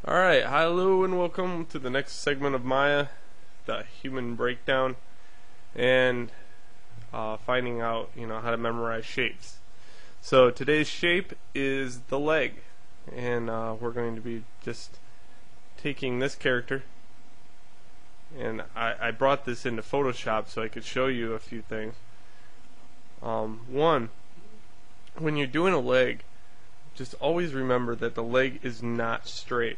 Alright, hello and welcome to the next segment of Maya, the human breakdown, and finding out, how to memorize shapes. So today's shape is the leg, and we're going to be just taking this character, and I brought this into Photoshop so I could show you a few things. One, when you're doing a leg, just always remember that the leg is not straight.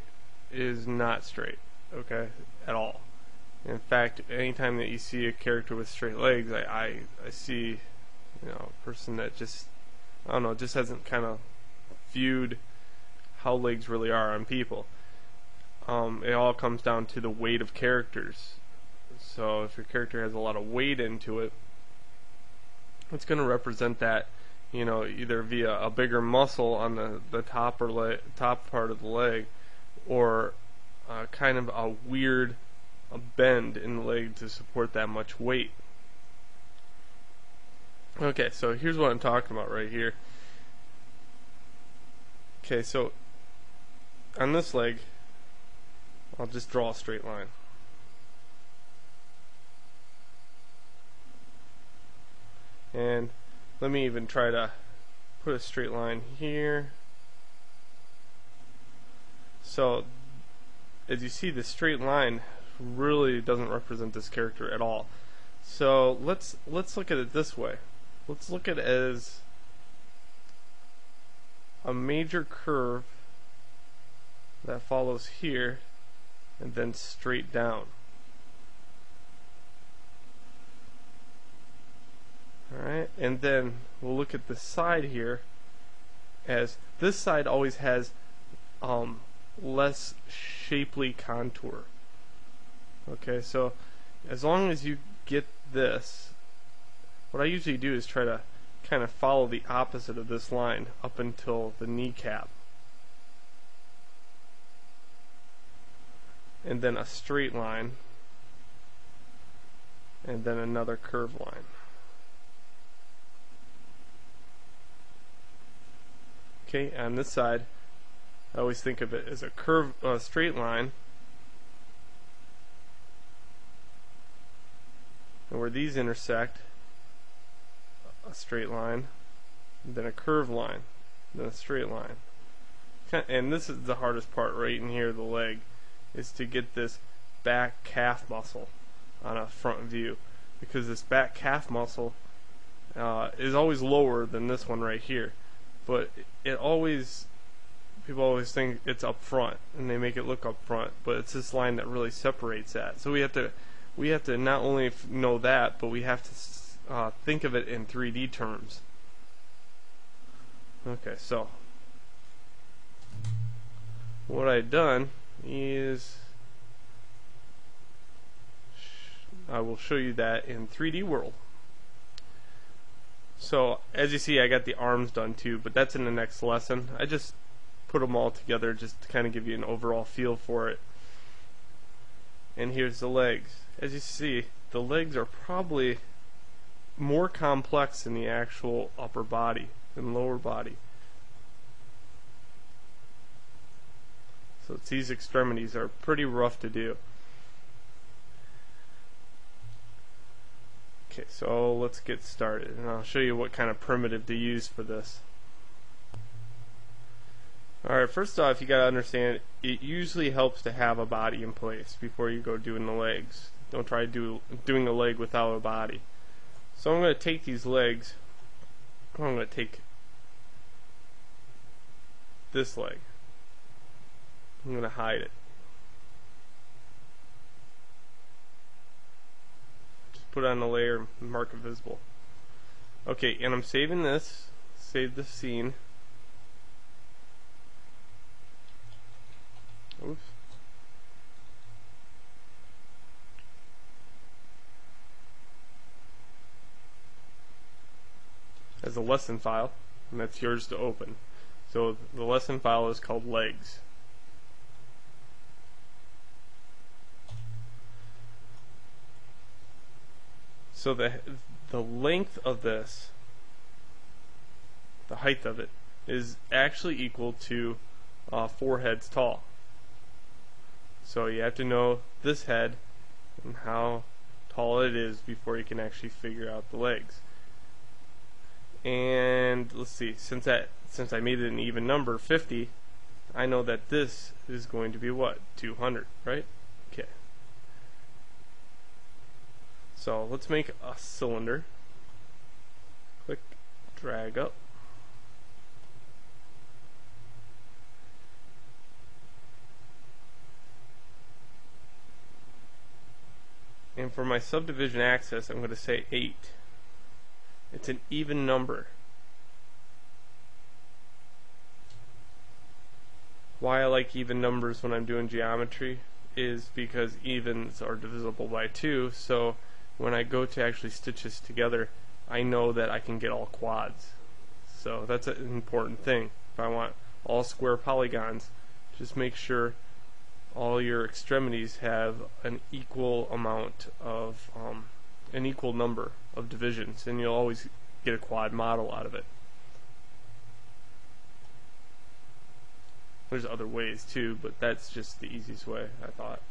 It is not straight, okay, at all. In fact, anytime that you see a character with straight legs, I see, a person that just, just hasn't kind of viewed how legs really are on people. It all comes down to the weight of characters. So if your character has a lot of weight into it, it's going to represent that, either via a bigger muscle on the top top part of the leg, or kind of a weird bend in the leg to support that much weight. Okay, so here's what I'm talking about right here. Okay, so on this leg, I'll just draw a straight line. And let me even try to put a straight line here. So, as you see, the straight line really doesn't represent this character at all. So let's look at it this way. Let's look at it as a major curve that follows here and then straight down. Alright, and then we'll look at the side here, as this side always has less shapely contour. Okay, so as long as you get this, what I usually do is try to kind of follow the opposite of this line up until the kneecap, and then a straight line, and then another curved line. Okay, on this side, I always think of it as a straight line, and where these intersect, a straight line, then a curved line, then a straight line. And this is the hardest part right in here, the leg, is to get this back calf muscle on a front view, because this back calf muscle is always lower than this one right here, but people always think it's up front, and they make it look up front, but it's this line that really separates that. So we have to not only know that, but we have to think of it in 3D terms. Okay, so what I've done is I will show you that in 3D World. So as you see, I got the arms done too, but that's in the next lesson. I just put them all together just to kind of give you an overall feel for it. And here's the legs. As you see, the legs are probably more complex than the actual upper body and lower body. So these extremities are pretty rough to do. Okay, so let's get started, and I'll show you what kind of primitive to use for this. Alright, first off, you gotta understand, it usually helps to have a body in place before you go doing the legs. Don't try doing a leg without a body. So I'm going to take these legs, I'm going to take this leg, I'm going to hide it. Just put it on the layer, mark it visible. Okay, and I'm saving this, save the scene. Oops. As a lesson file, and that's yours to open. So the lesson file is called legs. So the length of this, the height of it, is actually equal to 4 heads tall. So you have to know this head and how tall it is before you can actually figure out the legs. And let's see, since I made it an even number, 50, I know that this is going to be what? 200, right? Okay. So let's make a cylinder. Click, drag up. And for my subdivision axis, I'm going to say 8. It's an even number. Why I like even numbers when I'm doing geometry is because evens are divisible by 2, so when I go to actually stitch this together, I know that I can get all quads. So that's an important thing. If I want all square polygons, just make sure all your extremities have an equal amount of an equal number of divisions, and you'll always get a quad model out of it. There's other ways too, but that's just the easiest way, I thought.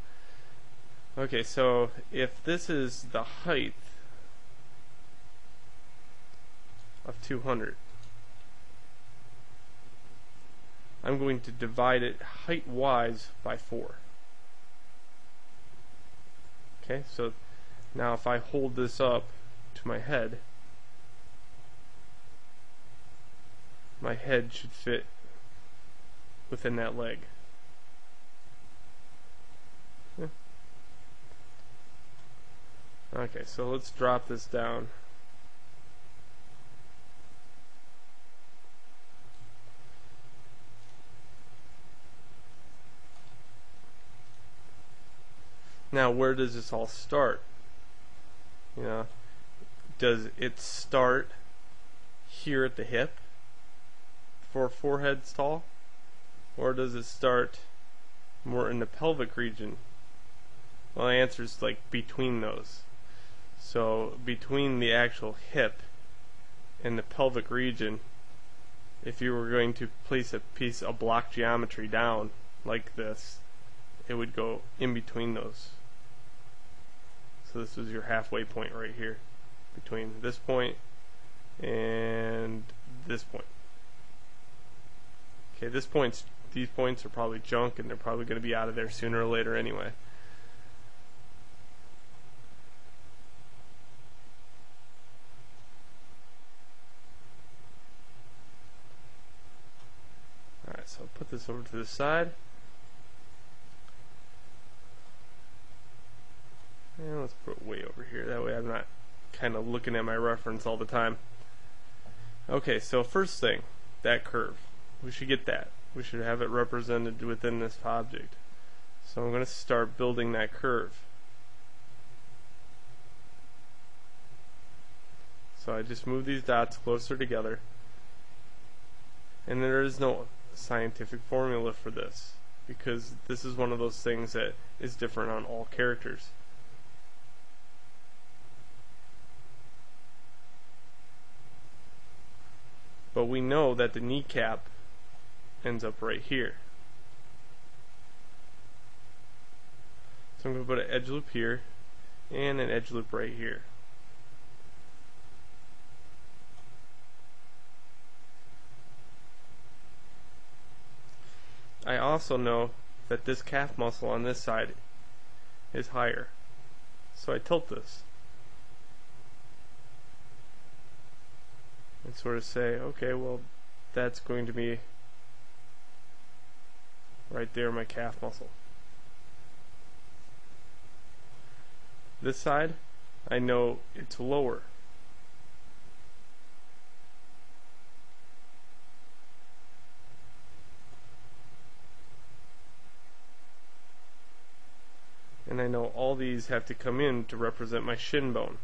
Okay, so if this is the height of 200, I'm going to divide it height-wise by 4. Okay, so now if I hold this up to my head should fit within that leg. Yeah. Okay, so let's drop this down. Now, where does this all start? You know, does it start here at the hip for 4 heads tall, or does it start more in the pelvic region? Well, the answer is like between those. So between the actual hip and the pelvic region, if you were going to place a piece of block geometry down like this, it would go in between those. So this is your halfway point right here, between this point and this point. Okay, these points are probably junk, and they're probably going to be out of there sooner or later anyway. Alright, so I'll put this over to the side. And let's put it way over here. That way I'm not kind of looking at my reference all the time. Okay, so first thing, that curve. We should get that. We should have it represented within this object. So I'm going to start building that curve. So I just move these dots closer together. And there is no scientific formula for this, because this is one of those things that is different on all characters. But we know that the kneecap ends up right here. So I'm going to put an edge loop here and an edge loop right here. I also know that this calf muscle on this side is higher, so I tilt this and sort of say, okay, well, that's going to be right there, my calf muscle. This side, I know it's lower. And I know all these have to come in to represent my shin bone.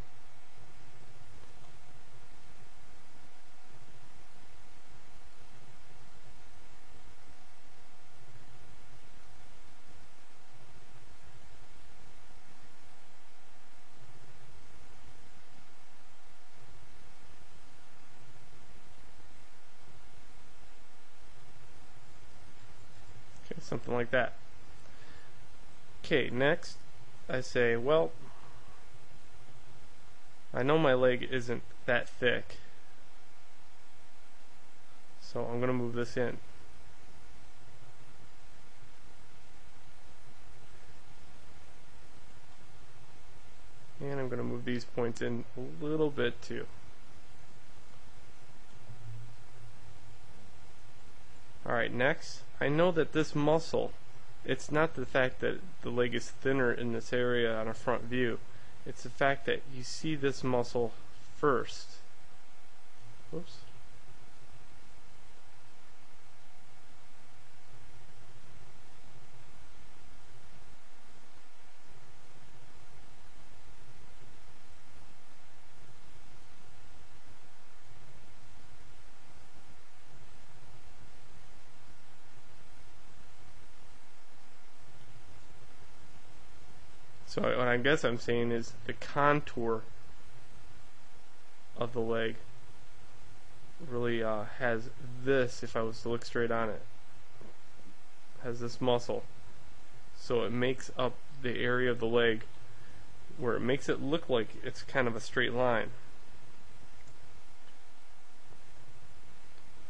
Okay, something like that. Okay, next I say, well, I know my leg isn't that thick, so I'm going to move this in. And I'm going to move these points in a little bit too. Alright, next, I know that this muscle, it's not the fact that the leg is thinner in this area on a front view, it's the fact that you see this muscle first. Whoops. So what I guess I'm saying is the contour of the leg really has this, if I was to look straight on it, has this muscle. So it makes up the area of the leg where it makes it look like it's kind of a straight line.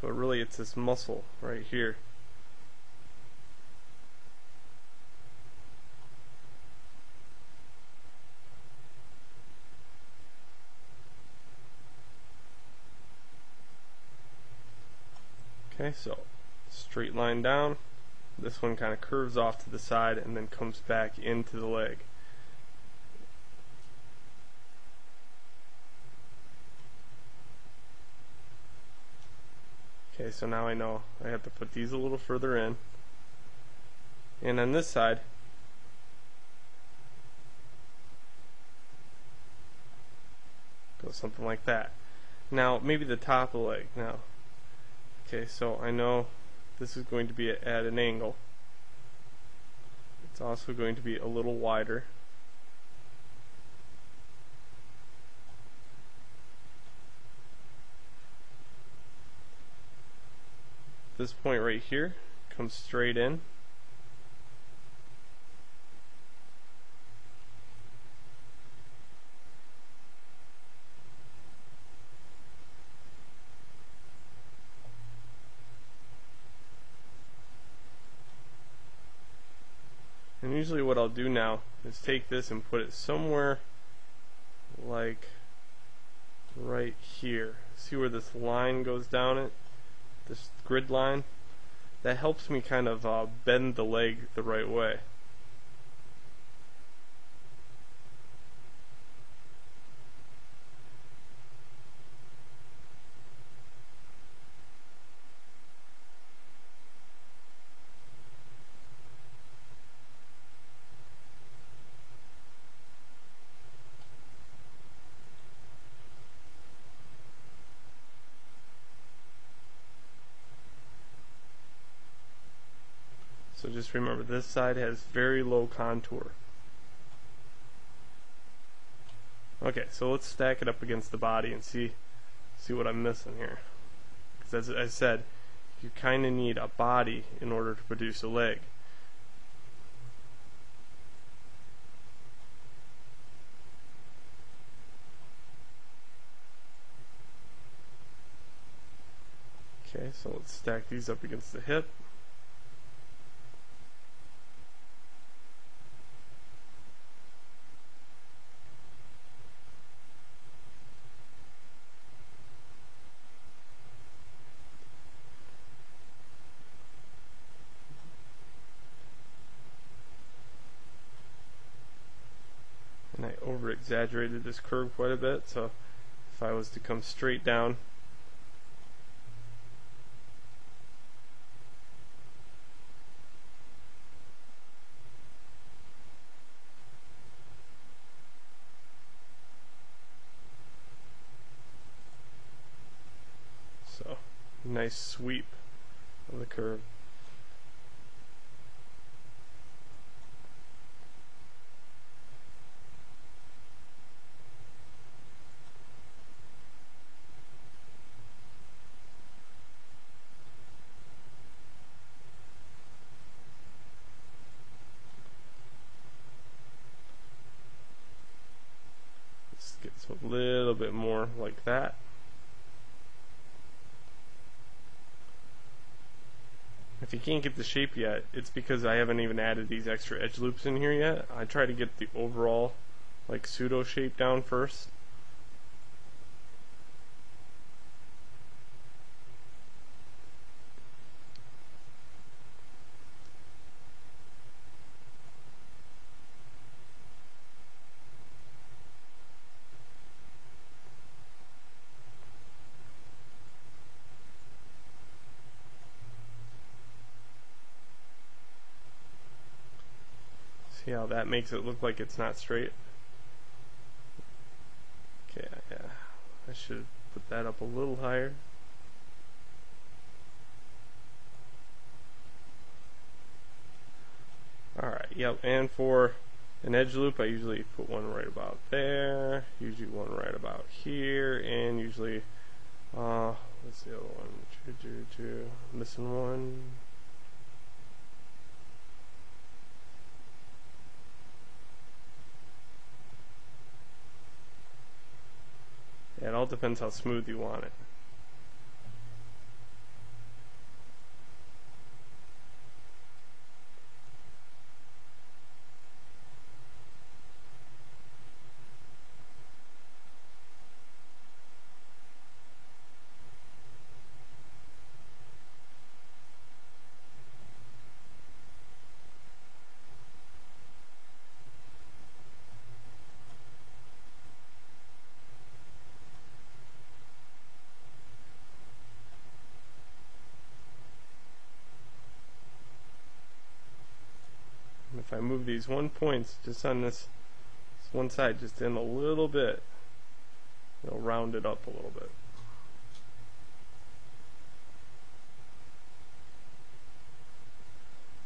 But really it's this muscle right here. Okay, so straight line down. This one kind of curves off to the side and then comes back into the leg. Okay, so now I know I have to put these a little further in. And on this side, go something like that. Now, maybe the top of the leg. Now, okay, so I know this is going to be at an angle. It's also going to be a little wider. This point right here comes straight in. And usually what I'll do now is take this and put it somewhere like right here. See where this line goes down it? This grid line? That helps me kind of bend the leg the right way. So just remember, this side has very low contour. Okay, so let's stack it up against the body and see what I'm missing here. Because as I said, you kind of need a body in order to produce a leg. Okay, so let's stack these up against the hip. And I over exaggerated this curve quite a bit, so if I was to come straight down, so nice sweep of the curve. So a little bit more like that. If you can't get the shape yet, it's because I haven't even added these extra edge loops in here yet. I try to get the overall like pseudo shape down first. See how that makes it look like it's not straight? Okay, yeah, I should put that up a little higher. Alright, yep, and for an edge loop I usually put one right about there, usually one right about here, and usually, what's the other one? Missing one. Yeah, it all depends how smooth you want it. If I move these 1 points just on this one side just in a little bit, it'll round it up a little bit.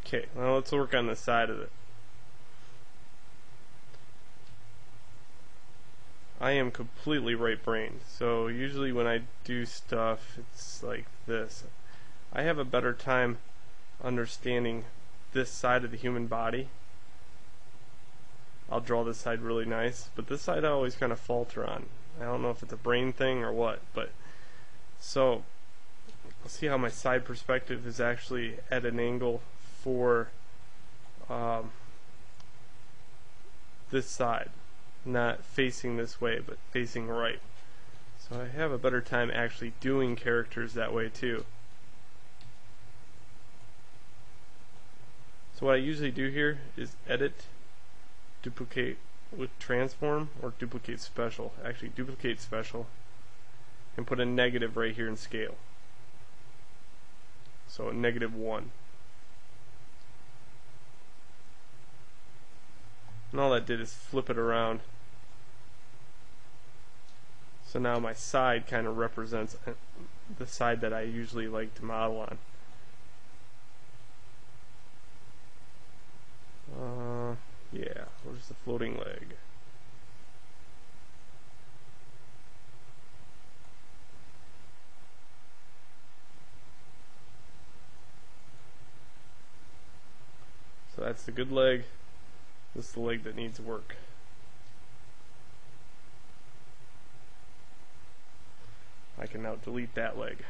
Okay, now let's work on the side of it. I am completely right-brained, so usually when I do stuff, it's like this. I have a better time understanding this side of the human body. I'll draw this side really nice, but this side I always kind of falter on. I don't know if it's a brain thing or what, but so let's see how my side perspective is actually at an angle for this side, not facing this way but facing right. So I have a better time actually doing characters that way too. So what I usually do here is edit, duplicate with transform, or duplicate special. Actually duplicate special and put a negative right here in scale. So a -1. And all that did is flip it around. So now my side kind of represents the side that I usually like to model on. Yeah, where's the floating leg? So that's the good leg. This is the leg that needs work. I can now delete that leg.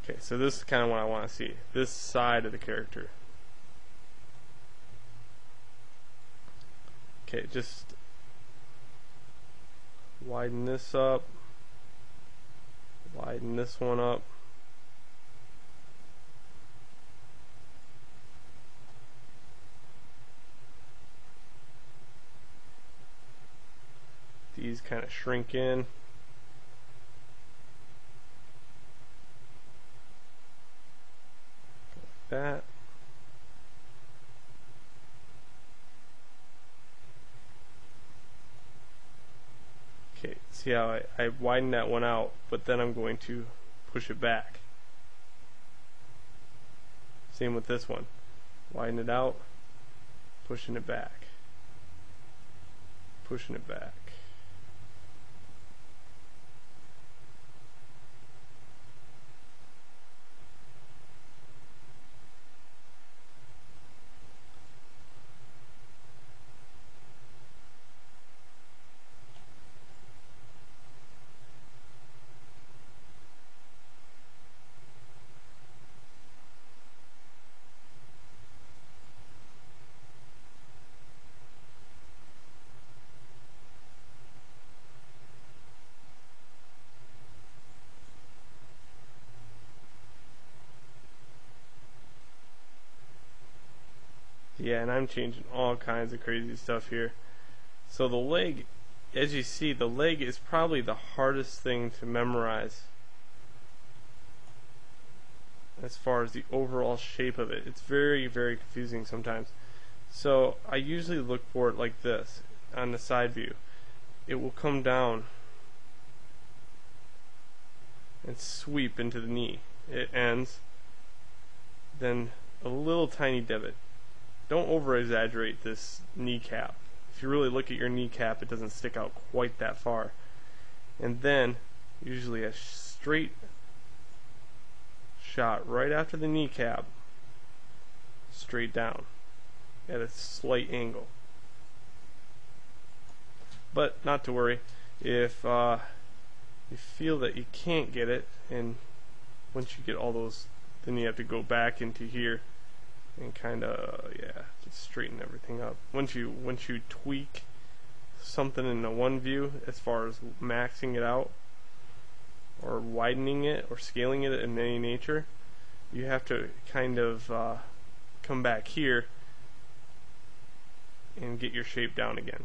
Okay, so this is kind of what I want to see. This side of the character. Okay, just widen this up. Widen this one up. These kind of shrink in. Like that. Okay, see how I widen that one out, but then I'm going to push it back. Same with this one. Widen it out, pushing it back. Pushing it back. Yeah, and I'm changing all kinds of crazy stuff here. So the leg, as you see, the leg is probably the hardest thing to memorize as far as the overall shape of it. It's very, very confusing sometimes. So I usually look for it like this on the side view. It will come down and sweep into the knee. It ends, then a little tiny divot. Don't over exaggerate this kneecap. If you really look at your kneecap, it doesn't stick out quite that far. And then usually a straight shot right after the kneecap, straight down at a slight angle. But not to worry, if you feel that you can't get it, and once you get all those, then you have to go back into here and kind of, yeah, just straighten everything up. Once you tweak something in the one view, as far as maxing it out or widening it or scaling it in any nature, you have to kind of come back here and get your shape down again.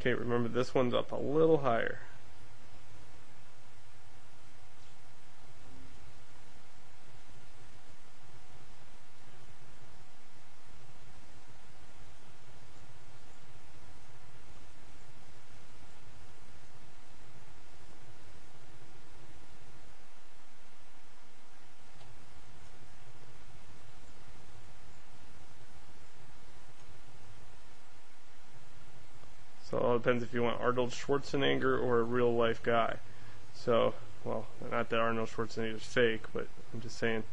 Okay, remember this one's up a little higher. So it all depends if you want Arnold Schwarzenegger or a real life guy. So, well, not that Arnold Schwarzenegger's fake, but I'm just saying.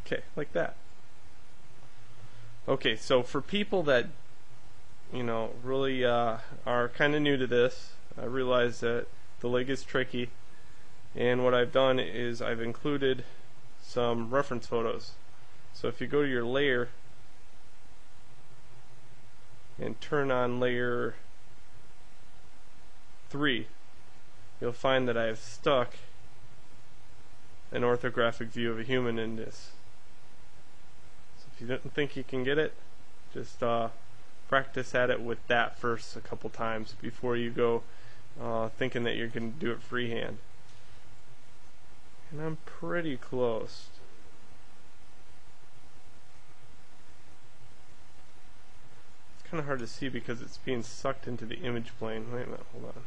Okay, like that. Okay, so for people that, you know, really are kind of new to this, I realize that the leg is tricky, and what I've done is I've included some reference photos. So if you go to your layer and turn on layer 3, you'll find that I have stuck an orthographic view of a human in this. So if you don't think you can get it, just practice at it with that first a couple times before you go thinking that you're going to do it freehand. And I'm pretty close. It's kind of hard to see because it's being sucked into the image plane. Wait a minute, hold on.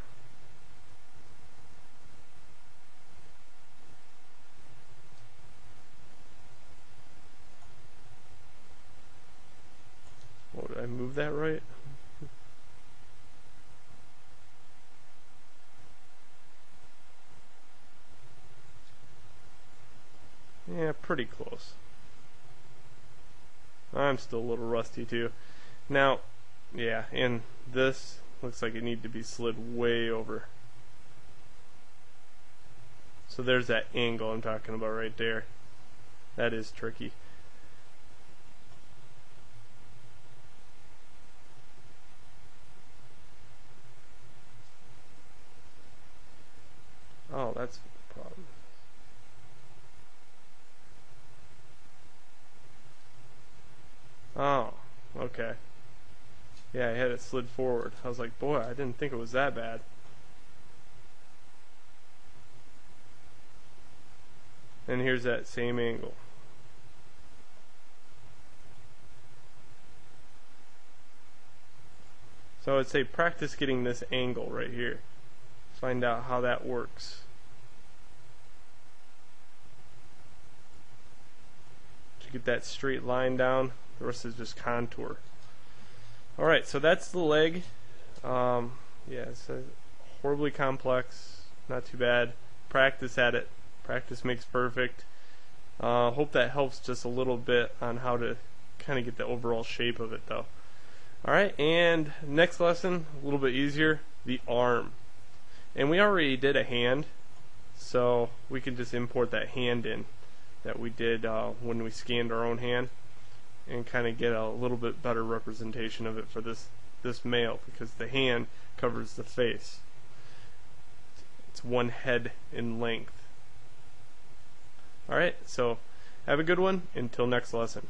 Oh, did I move that right? Yeah, pretty close. I'm still a little rusty too. Now, yeah, and this looks like it needs to be slid way over. So there's that angle I'm talking about right there. That is tricky. Oh, that's the problem. Oh, okay. Yeah, I had it slid forward. I was like, boy, I didn't think it was that bad. And here's that same angle. So I would say practice getting this angle right here. Find out how that works. To get that straight line down, the rest is just contour. Alright, so that's the leg. Yeah, it's horribly complex, not too bad. Practice at it. Practice makes perfect. Hope that helps just a little bit on how to kind of get the overall shape of it though. Alright, and next lesson, a little bit easier, the arm. And we already did a hand, so we can just import that hand in that we did when we scanned our own hand, and kind of get a little bit better representation of it for this male, because the hand covers the face. It's one head in length. Alright, so have a good one. Until next lesson.